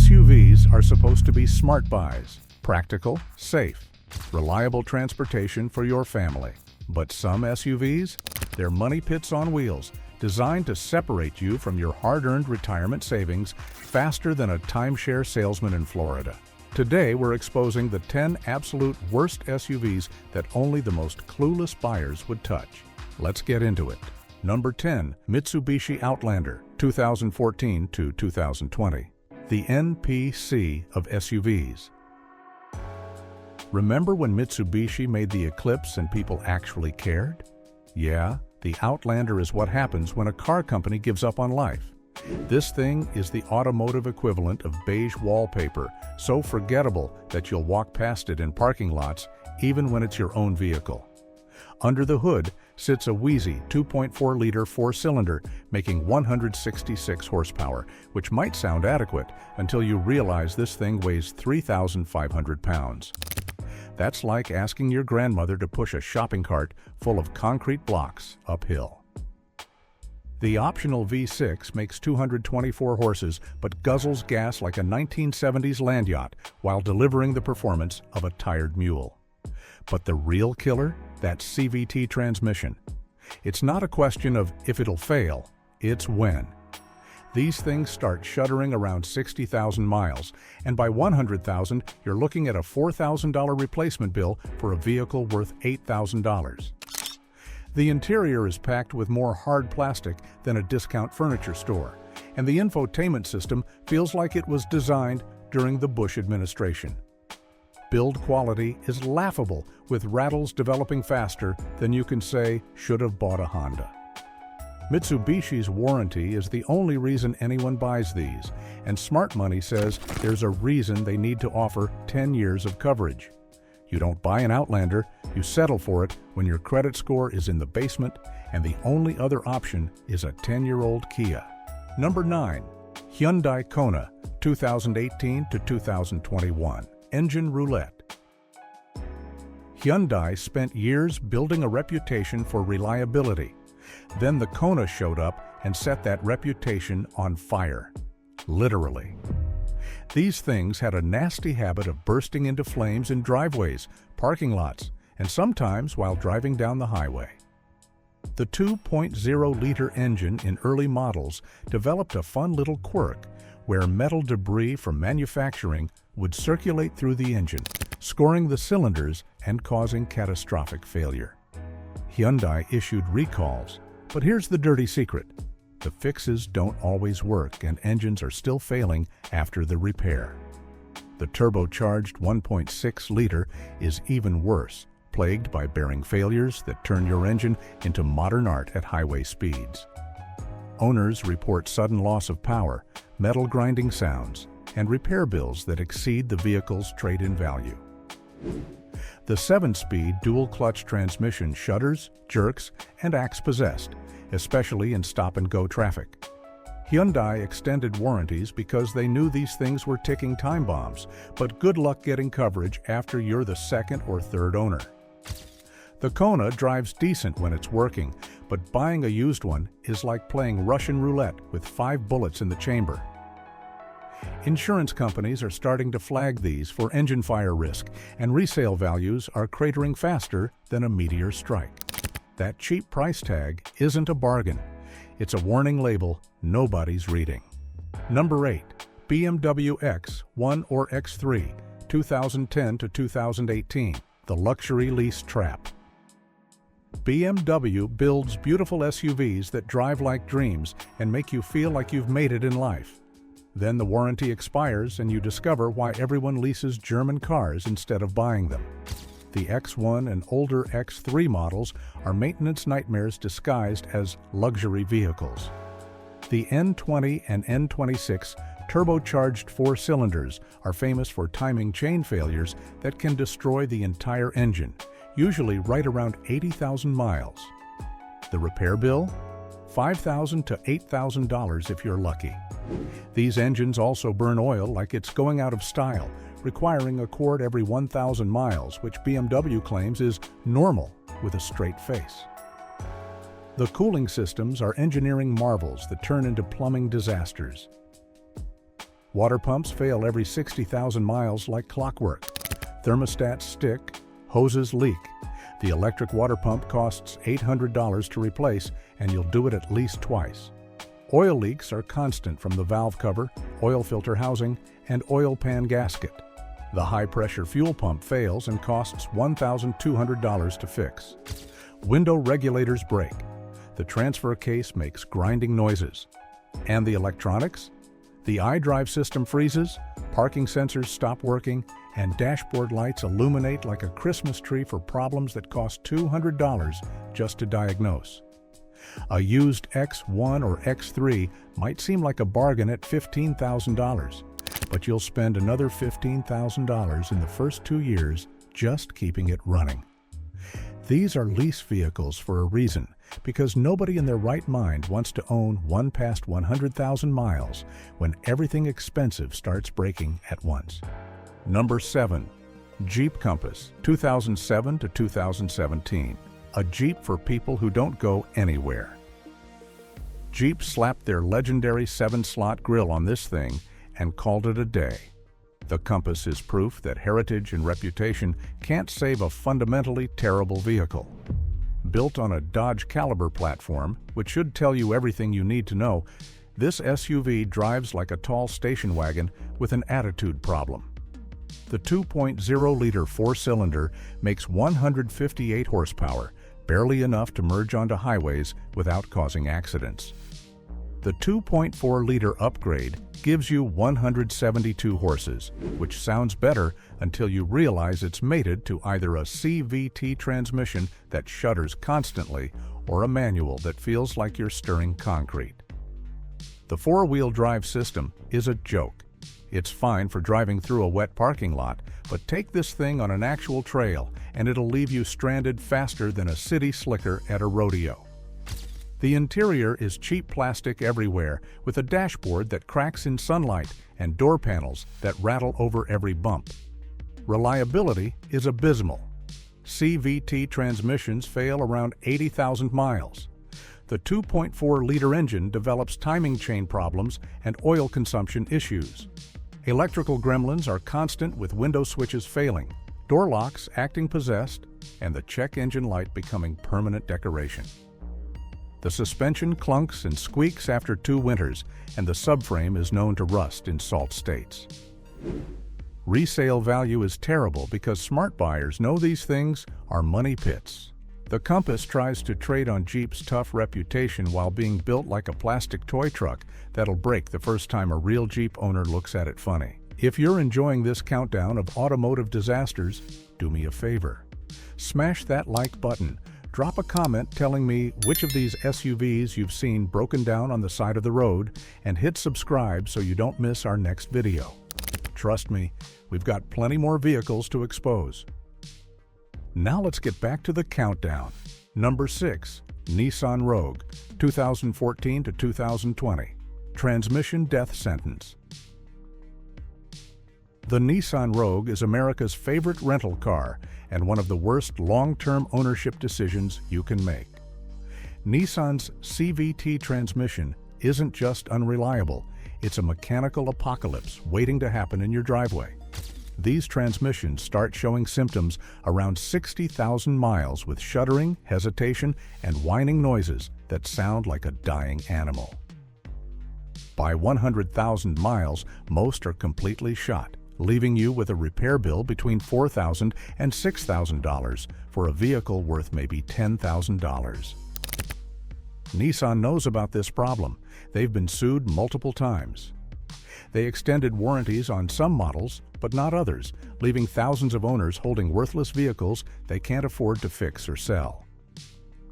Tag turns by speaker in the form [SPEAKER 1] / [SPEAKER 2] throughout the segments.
[SPEAKER 1] SUVs are supposed to be smart buys, practical, safe, reliable transportation for your family. But some SUVs? They're money pits on wheels, designed to separate you from your hard-earned retirement savings faster than a timeshare salesman in Florida. Today, we're exposing the 10 absolute worst SUVs that only the most clueless buyers would touch. Let's get into it. Number 10. Mitsubishi Outlander, 2014 to 2020. The NPC of SUVs. Remember when Mitsubishi made the Eclipse and people actually cared? Yeah, the Outlander is what happens when a car company gives up on life. This thing is the automotive equivalent of beige wallpaper, so forgettable that you'll walk past it in parking lots even when it's your own vehicle. Under the hood sits a wheezy 2.4-liter four-cylinder making 166 horsepower, which might sound adequate until you realize this thing weighs 3,500 pounds. That's like asking your grandmother to push a shopping cart full of concrete blocks uphill. The optional V6 makes 224 horses but guzzles gas like a 1970s land yacht while delivering the performance of a tired mule. But the real killer? That CVT transmission. It's not a question of if it'll fail, it's when. These things start shuddering around 60,000 miles, and by 100,000, you're looking at a $4,000 replacement bill for a vehicle worth $8,000. The interior is packed with more hard plastic than a discount furniture store, and the infotainment system feels like it was designed during the Bush administration. Build quality is laughable, with rattles developing faster than you can say should have bought a Honda. Mitsubishi's warranty is the only reason anyone buys these, and smart money says there's a reason they need to offer 10 years of coverage. You don't buy an Outlander, you settle for it when your credit score is in the basement, and the only other option is a 10-year-old Kia. Number 9. Hyundai Kona, 2018 to 2021. Engine roulette. Hyundai spent years building a reputation for reliability. Then the Kona showed up and set that reputation on fire. Literally. These things had a nasty habit of bursting into flames in driveways, parking lots, and sometimes while driving down the highway. The 2.0-liter engine in early models developed a fun little quirk where metal debris from manufacturing would circulate through the engine, scoring the cylinders and causing catastrophic failure. Hyundai issued recalls, but here's the dirty secret. The fixes don't always work and engines are still failing after the repair. The turbocharged 1.6-liter is even worse, plagued by bearing failures that turn your engine into modern art at highway speeds. Owners report sudden loss of power, metal grinding sounds, and repair bills that exceed the vehicle's trade-in value. The 7-speed dual-clutch transmission shudders, jerks, and acts possessed, especially in stop-and-go traffic. Hyundai extended warranties because they knew these things were ticking time bombs, but good luck getting coverage after you're the second or third owner. The Kona drives decent when it's working, but buying a used one is like playing Russian roulette with 5 bullets in the chamber. Insurance companies are starting to flag these for engine fire risk, and resale values are cratering faster than a meteor strike. That cheap price tag isn't a bargain. It's a warning label nobody's reading. Number 8. BMW X1 or X3, 2010 to 2018. The luxury lease trap. BMW builds beautiful SUVs that drive like dreams and make you feel like you've made it in life. Then the warranty expires and you discover why everyone leases German cars instead of buying them. The X1 and older X3 models are maintenance nightmares disguised as luxury vehicles. The N20 and N26 turbocharged 4-cylinders are famous for timing chain failures that can destroy the entire engine, usually right around 80,000 miles. The repair bill? $5,000 to $8,000 if you're lucky. These engines also burn oil like it's going out of style, requiring a quart every 1,000 miles, which BMW claims is normal with a straight face. The cooling systems are engineering marvels that turn into plumbing disasters. Water pumps fail every 60,000 miles like clockwork. Thermostats stick, hoses leak. The electric water pump costs $800 to replace, and you'll do it at least twice. Oil leaks are constant from the valve cover, oil filter housing, and oil pan gasket. The high-pressure fuel pump fails and costs $1,200 to fix. Window regulators break. The transfer case makes grinding noises. And the electronics? The iDrive system freezes, parking sensors stop working, and dashboard lights illuminate like a Christmas tree for problems that cost $200 just to diagnose. A used X1 or X3 might seem like a bargain at $15,000, but you'll spend another $15,000 in the first 2 years just keeping it running. These are lease vehicles for a reason, because nobody in their right mind wants to own one past 100,000 miles when everything expensive starts breaking at once. Number 7. Jeep Compass, 2007 to 2017. A Jeep for people who don't go anywhere. Jeep slapped their legendary 7-slot grille on this thing and called it a day. The Compass is proof that heritage and reputation can't save a fundamentally terrible vehicle. Built on a Dodge Caliber platform, which should tell you everything you need to know, this SUV drives like a tall station wagon with an attitude problem. The 2.0-liter four-cylinder makes 158 horsepower, barely enough to merge onto highways without causing accidents. The 2.4-liter upgrade gives you 172 horses, which sounds better until you realize it's mated to either a CVT transmission that shudders constantly or a manual that feels like you're stirring concrete. The four-wheel drive system is a joke. It's fine for driving through a wet parking lot, but take this thing on an actual trail and it'll leave you stranded faster than a city slicker at a rodeo. The interior is cheap plastic everywhere, with a dashboard that cracks in sunlight and door panels that rattle over every bump. Reliability is abysmal. CVT transmissions fail around 80,000 miles. The 2.4-liter engine develops timing chain problems and oil consumption issues. Electrical gremlins are constant, with window switches failing, door locks acting possessed, and the check engine light becoming permanent decoration. The suspension clunks and squeaks after 2 winters, and the subframe is known to rust in salt states. Resale value is terrible because smart buyers know these things are money pits. The Compass tries to trade on Jeep's tough reputation while being built like a plastic toy truck that'll break the first time a real Jeep owner looks at it funny. If you're enjoying this countdown of automotive disasters, do me a favor. Smash that like button. Drop a comment telling me which of these SUVs you've seen broken down on the side of the road, and hit subscribe so you don't miss our next video. Trust me, we've got plenty more vehicles to expose. Now let's get back to the countdown. Number 6. Nissan Rogue, 2014 to 2020. Transmission death sentence. The Nissan Rogue is America's favorite rental car and one of the worst long-term ownership decisions you can make. Nissan's CVT transmission isn't just unreliable, it's a mechanical apocalypse waiting to happen in your driveway. These transmissions start showing symptoms around 60,000 miles with shuddering, hesitation, and whining noises that sound like a dying animal. By 100,000 miles, most are completely shot, leaving you with a repair bill between $4,000 and $6,000 for a vehicle worth maybe $10,000. Nissan knows about this problem. They've been sued multiple times. They extended warranties on some models, but not others, leaving thousands of owners holding worthless vehicles they can't afford to fix or sell.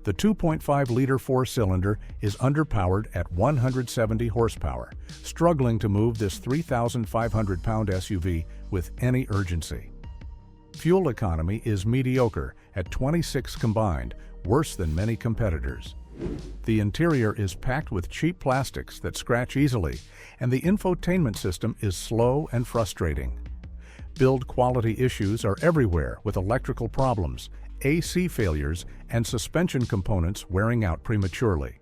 [SPEAKER 1] The 2.5-liter four-cylinder is underpowered at 170 horsepower, struggling to move this 3,500-pound SUV with any urgency. Fuel economy is mediocre at 26 combined, worse than many competitors. The interior is packed with cheap plastics that scratch easily, and the infotainment system is slow and frustrating. Build quality issues are everywhere, with electrical problems, AC failures, and suspension components wearing out prematurely.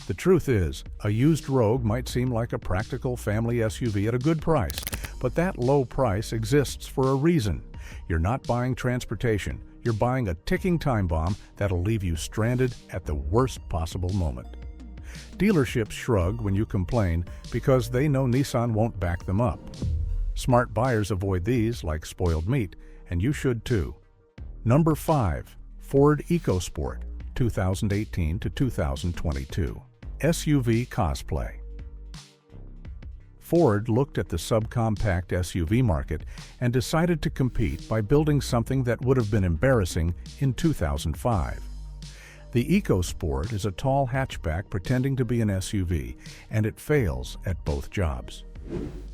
[SPEAKER 1] The truth is, a used Rogue might seem like a practical family SUV at a good price, but that low price exists for a reason. You're not buying transportation, you're buying a ticking time bomb that'll leave you stranded at the worst possible moment. Dealerships shrug when you complain because they know Nissan won't back them up. Smart buyers avoid these like spoiled meat, and you should too. Number 5. Ford EcoSport, 2018 to 2022. SUV cosplay. Ford looked at the subcompact SUV market and decided to compete by building something that would have been embarrassing in 2005. The EcoSport is a tall hatchback pretending to be an SUV, and it fails at both jobs.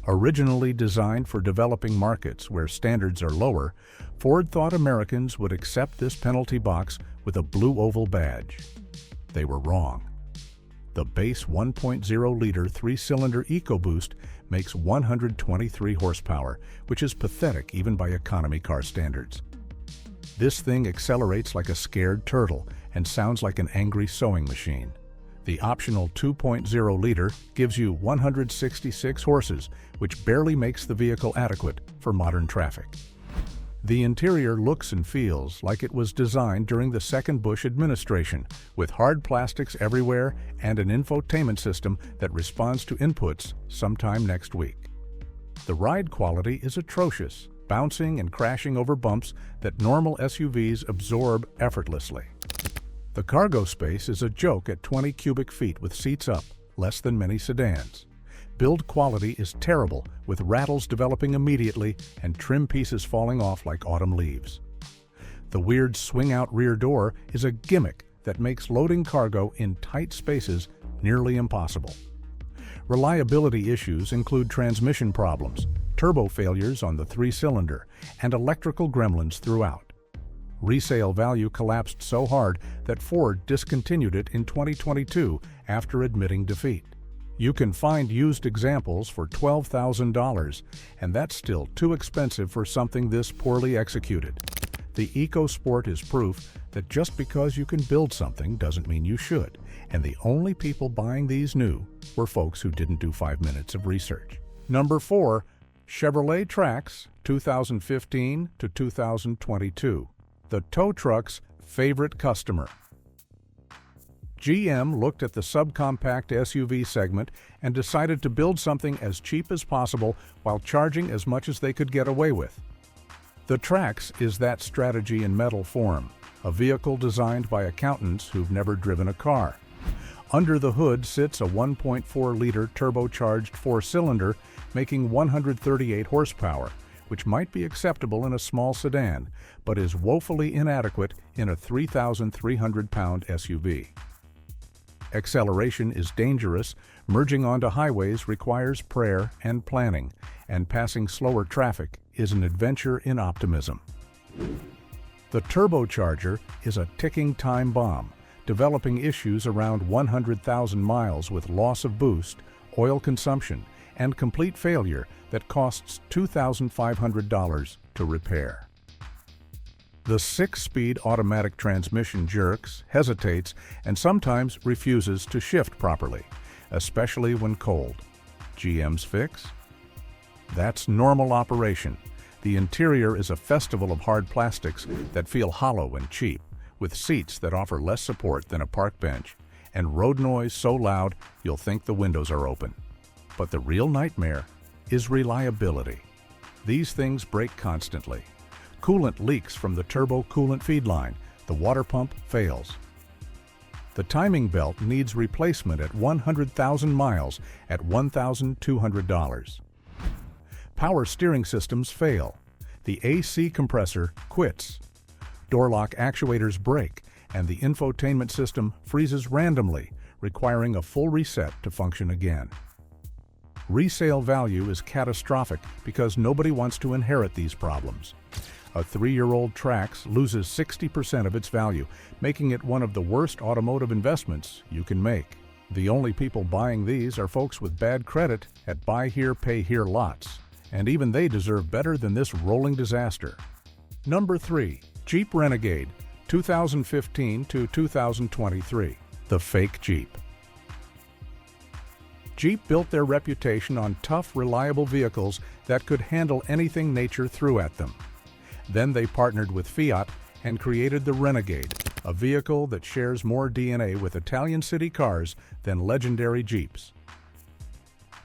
[SPEAKER 1] Originally designed for developing markets where standards are lower, Ford thought Americans would accept this penalty box with a blue oval badge. They were wrong. The base 1.0-liter three-cylinder EcoBoost makes 123 horsepower, which is pathetic even by economy car standards. This thing accelerates like a scared turtle and sounds like an angry sewing machine. The optional 2.0-liter gives you 166 horses, which barely makes the vehicle adequate for modern traffic. The interior looks and feels like it was designed during the second Bush administration, with hard plastics everywhere and an infotainment system that responds to inputs sometime next week. The ride quality is atrocious, bouncing and crashing over bumps that normal SUVs absorb effortlessly. The cargo space is a joke at 20 cubic feet with seats up, less than many sedans. Build quality is terrible, with rattles developing immediately and trim pieces falling off like autumn leaves. The weird swing-out rear door is a gimmick that makes loading cargo in tight spaces nearly impossible. Reliability issues include transmission problems, turbo failures on the three-cylinder, and electrical gremlins throughout. Resale value collapsed so hard that Ford discontinued it in 2022 after admitting defeat. You can find used examples for $12,000, and that's still too expensive for something this poorly executed. The EcoSport is proof that just because you can build something doesn't mean you should, and the only people buying these new were folks who didn't do 5 minutes of research. Number 4. Chevrolet Trax, 2015 to 2022. The tow truck's favorite customer. GM looked at the subcompact SUV segment and decided to build something as cheap as possible while charging as much as they could get away with. The Trax is that strategy in metal form, a vehicle designed by accountants who've never driven a car. Under the hood sits a 1.4-liter turbocharged four-cylinder making 138 horsepower, which might be acceptable in a small sedan, but is woefully inadequate in a 3,300-pound SUV. Acceleration is dangerous, merging onto highways requires prayer and planning, and passing slower traffic is an adventure in optimism. The turbocharger is a ticking time bomb, developing issues around 100,000 miles with loss of boost, oil consumption, and complete failure that costs $2,500 to repair. The 6-speed automatic transmission jerks, hesitates, and sometimes refuses to shift properly, especially when cold. GM's fix? That's normal operation. The interior is a festival of hard plastics that feel hollow and cheap, with seats that offer less support than a park bench, and road noise so loud you'll think the windows are open. But the real nightmare is reliability. These things break constantly. Coolant leaks from the turbo coolant feed line. The water pump fails. The timing belt needs replacement at 100,000 miles at $1,200. Power steering systems fail. The AC compressor quits. Door lock actuators break, and the infotainment system freezes randomly, requiring a full reset to function again. Resale value is catastrophic because nobody wants to inherit these problems. A 3-year-old Trax loses 60% of its value, making it one of the worst automotive investments you can make. The only people buying these are folks with bad credit at buy here, pay here lots, and even they deserve better than this rolling disaster. Number 3. Jeep Renegade, 2015 to 2023. The fake Jeep. Jeep built their reputation on tough, reliable vehicles that could handle anything nature threw at them. Then they partnered with Fiat and created the Renegade, a vehicle that shares more DNA with Italian city cars than legendary Jeeps.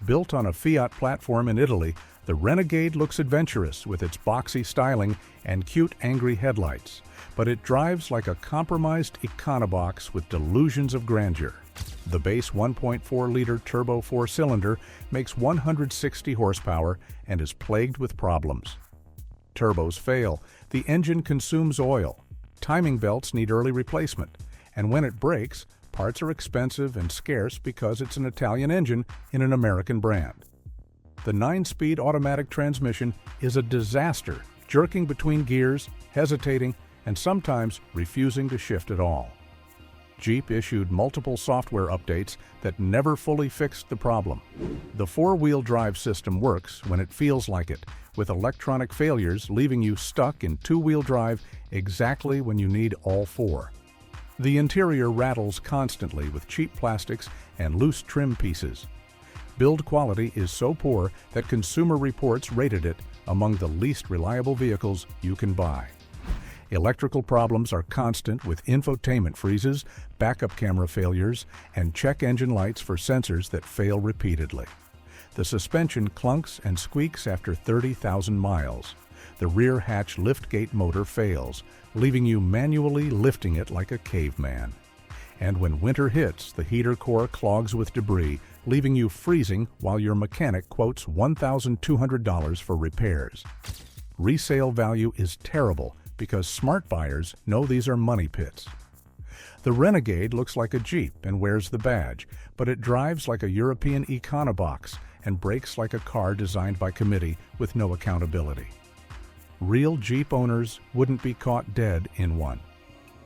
[SPEAKER 1] Built on a Fiat platform in Italy, the Renegade looks adventurous with its boxy styling and cute, angry headlights, but it drives like a compromised econobox with delusions of grandeur. The base 1.4-liter turbo four-cylinder makes 160 horsepower and is plagued with problems. Turbos fail, the engine consumes oil, timing belts need early replacement, and when it breaks, parts are expensive and scarce because it's an Italian engine in an American brand. The 9-speed automatic transmission is a disaster, jerking between gears, hesitating, and sometimes refusing to shift at all. Jeep issued multiple software updates that never fully fixed the problem. The four-wheel drive system works when it feels like it, with electronic failures leaving you stuck in two-wheel drive exactly when you need all four. The interior rattles constantly with cheap plastics and loose trim pieces. Build quality is so poor that Consumer Reports rated it among the least reliable vehicles you can buy. Electrical problems are constant with infotainment freezes, backup camera failures, and check engine lights for sensors that fail repeatedly. The suspension clunks and squeaks after 30,000 miles. The rear hatch liftgate motor fails, leaving you manually lifting it like a caveman. And when winter hits, the heater core clogs with debris, leaving you freezing while your mechanic quotes $1,200 for repairs. Resale value is terrible because smart buyers know these are money pits. The Renegade looks like a Jeep and wears the badge, but it drives like a European econobox and brakes like a car designed by committee with no accountability. Real Jeep owners wouldn't be caught dead in one.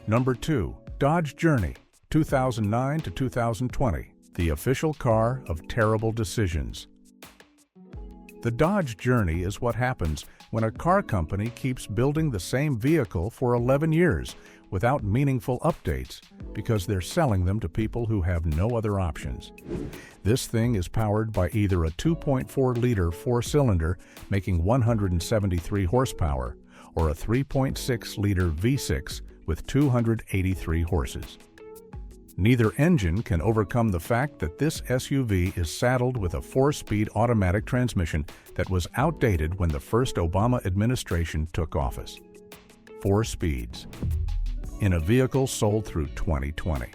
[SPEAKER 1] Number 2. Dodge Journey, 2009 to 2020, the official car of terrible decisions. The Dodge Journey is what happens when a car company keeps building the same vehicle for 11 years without meaningful updates because they're selling them to people who have no other options. This thing is powered by either a 2.4-liter four-cylinder making 173 horsepower or a 3.6-liter V6 with 283 horses. Neither engine can overcome the fact that this SUV is saddled with a 4-speed automatic transmission that was outdated when the first Obama administration took office. 4 speeds in a vehicle sold through 2020.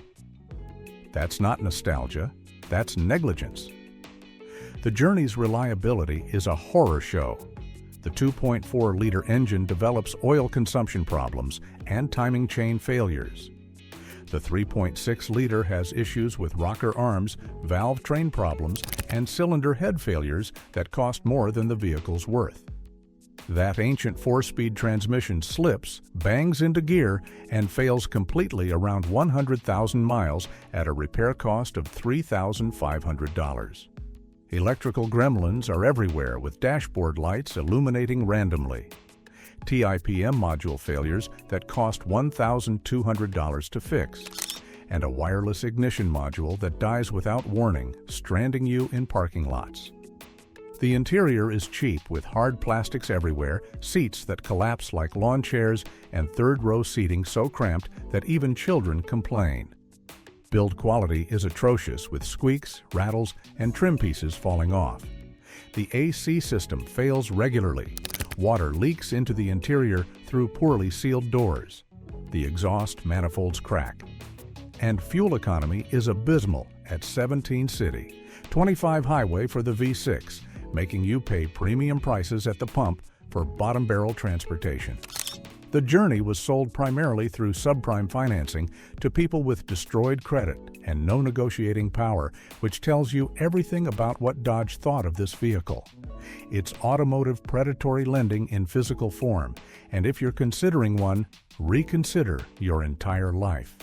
[SPEAKER 1] That's not nostalgia, that's negligence. The Journey's reliability is a horror show. The 2.4-liter engine develops oil consumption problems and timing chain failures. The 3.6-liter has issues with rocker arms, valve train problems, and cylinder head failures that cost more than the vehicle's worth. That ancient 4-speed transmission slips, bangs into gear, and fails completely around 100,000 miles at a repair cost of $3,500. Electrical gremlins are everywhere with dashboard lights illuminating randomly. TIPM module failures that cost $1,200 to fix, and a wireless ignition module that dies without warning, stranding you in parking lots. The interior is cheap with hard plastics everywhere, seats that collapse like lawn chairs, and third-row seating so cramped that even children complain. Build quality is atrocious with squeaks, rattles, and trim pieces falling off. The AC system fails regularly. Water leaks into the interior through poorly sealed doors. The exhaust manifolds crack. And fuel economy is abysmal at 17 city, 25 highway for the V6, making you pay premium prices at the pump for bottom-barrel transportation. The Journey was sold primarily through subprime financing to people with destroyed credit and no negotiating power, which tells you everything about what Dodge thought of this vehicle. It's automotive predatory lending in physical form, and if you're considering one, reconsider your entire life.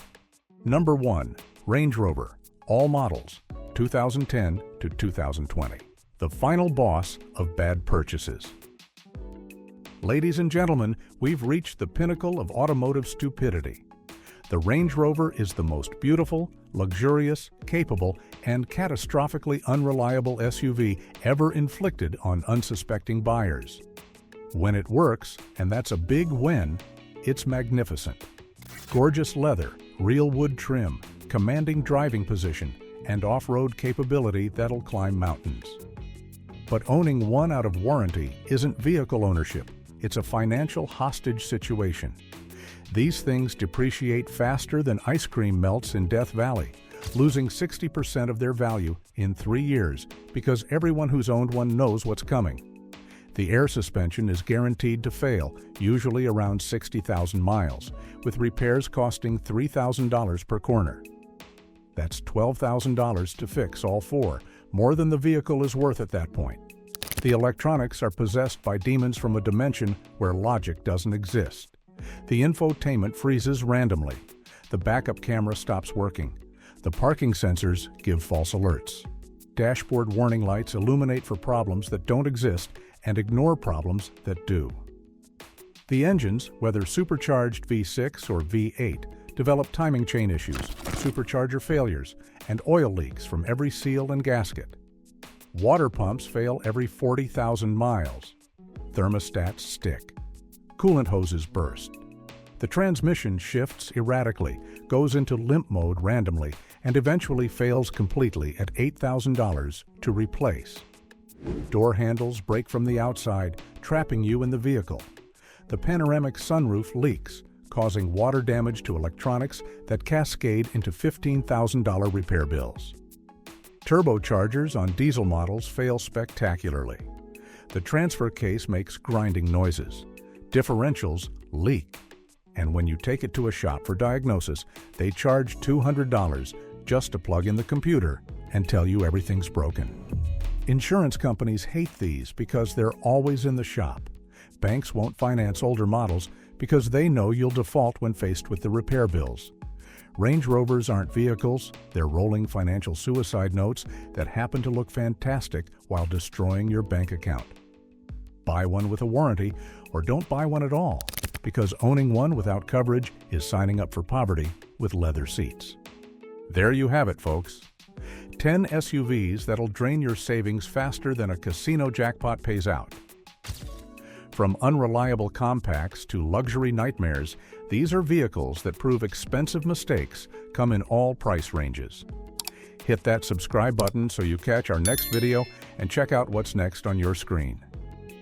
[SPEAKER 1] Number 1. Range Rover, all models, 2010 to 2020. The final boss of bad purchases. Ladies and gentlemen, we've reached the pinnacle of automotive stupidity. The Range Rover is the most beautiful, luxurious, capable, and catastrophically unreliable SUV ever inflicted on unsuspecting buyers. When it works, and that's a big when, it's magnificent. Gorgeous leather, real wood trim, commanding driving position, and off-road capability that'll climb mountains. But owning one out of warranty isn't vehicle ownership, it's a financial hostage situation. These things depreciate faster than ice cream melts in Death Valley, losing 60% of their value in 3 years because everyone who's owned one knows what's coming. The air suspension is guaranteed to fail, usually around 60,000 miles, with repairs costing $3,000 per corner. That's $12,000 to fix all four, more than the vehicle is worth at that point. The electronics are possessed by demons from a dimension where logic doesn't exist. The infotainment freezes randomly. The backup camera stops working. The parking sensors give false alerts. Dashboard warning lights illuminate for problems that don't exist and ignore problems that do. The engines, whether supercharged V6 or V8, develop timing chain issues, supercharger failures, and oil leaks from every seal and gasket. Water pumps fail every 40,000 miles. Thermostats stick. Coolant hoses burst. The transmission shifts erratically, goes into limp mode randomly, and eventually fails completely at $8,000 to replace. Door handles break from the outside, trapping you in the vehicle. The panoramic sunroof leaks, causing water damage to electronics that cascade into $15,000 repair bills. Turbochargers on diesel models fail spectacularly. The transfer case makes grinding noises. Differentials leak. And when you take it to a shop for diagnosis, they charge $200 just to plug in the computer and tell you everything's broken. Insurance companies hate these because they're always in the shop. Banks won't finance older models because they know you'll default when faced with the repair bills. Range Rovers aren't vehicles, they're rolling financial suicide notes that happen to look fantastic while destroying your bank account. Buy one with a warranty or don't buy one at all, because owning one without coverage is signing up for poverty with leather seats. There you have it, folks. 10 SUVs that'll drain your savings faster than a casino jackpot pays out. From unreliable compacts to luxury nightmares, these are vehicles that prove expensive mistakes come in all price ranges. Hit that subscribe button so you catch our next video and check out what's next on your screen.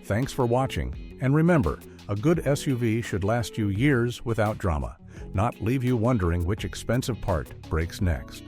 [SPEAKER 1] Thanks for watching, and remember, a good SUV should last you years without drama, not leave you wondering which expensive part breaks next.